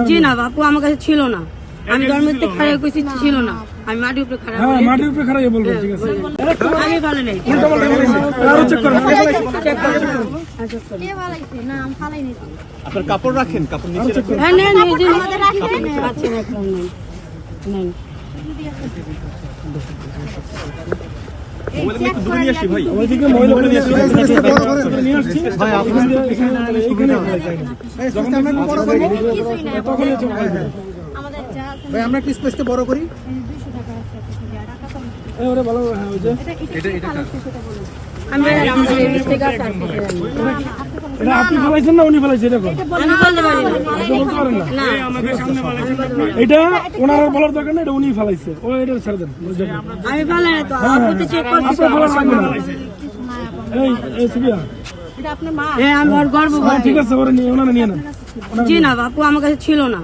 জি না বাপু আমার কাছে ছিল না, আমি ধর্মতে খারাপ কইছি ছিল না, আমি মাটির উপরে খারাপ হ্যাঁ মাটির উপরে খারাপ বলবো, ঠিক আছে আমি ভালো নেই উল্টা পাল্টা বলেছি আরো চেক করুন কে ফালাইছে? না আমি ফালাই নিছি। আপনার কাপড় রাখেন, কাপড় নিচে রাখেন। হ্যাঁ নেন এই যে আমাদের রাখেন। আচ্ছা রাখলাম, নেন মোবাইল একটু দূরে নিয়ে আসি ভাই। ওইদিকে মহিলাগুলো নিয়ে আসছি নিয়ে আসছি ভাই আপনাদের এইখানে যখন আমরা বড় করব কিছুই না। তখন হচ্ছে আমাদের যা আছে ভাই আমরা কি স্পেসটা বড় করি? 200 টাকা আছে টাকা তো এই ওরে ভালো, হ্যাঁ ওই যে এটা সেটা বলুন। আমি আমাদের এই মিস্টেক আছে এটা আপনি ফেলাইছেন না উনি ফেলাইছে, এটা কোন আমি বলতে পারি না বলতে পারেন না না এটা ওনার আর বলার দরকার নেই, এটা উনিই ফেলাইছে, ও এটা ছেড়ে দেন আমি ভালো না তো আপনি চেক করছি আপনার ফেলার লাগবে না। এই সুবিয়া এটা আপনার মা। হ্যাঁ আমি ওর গর্ব হ্যাঁ করি ঠিক আছে, ওরা নিয়ে ওনারা নিয়ে নেন। জি না বাপু আমার কাছে ছিল না,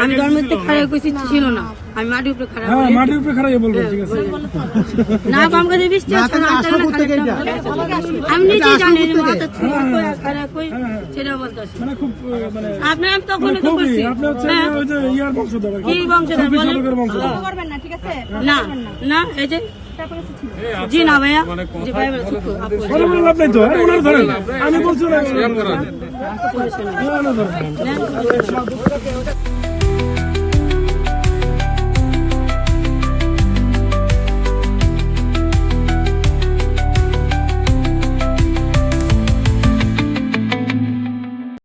আমি ধর্মতে খারাপ কইছি ছিল না, আমি মাটির উপরে খারাপ হ্যাঁ মাটির উপরে খারাপ বলবো, ঠিক আছে না আমার কাছে বৃষ্টি আছে না আমি নিজে জানি যে মাথা ছিল খারাপ কই সেটা বলতাছি মানে খুব মানে আপনি আমি তখন মানে তো খুবই করছি আপনি হচ্ছে ওই যে ইয়ার বংশধর আর কি বংশধর সুফি বলেন? সাধকের বংশধর। করবেন না, ঠিক আছে? না না এই যে জি না ভাইয়া জি ভাই আপু বলে বলে লাভ নাই তো, আরে ওনার ধরেন, আমি বলছি না নেন। ওনার ধরেন।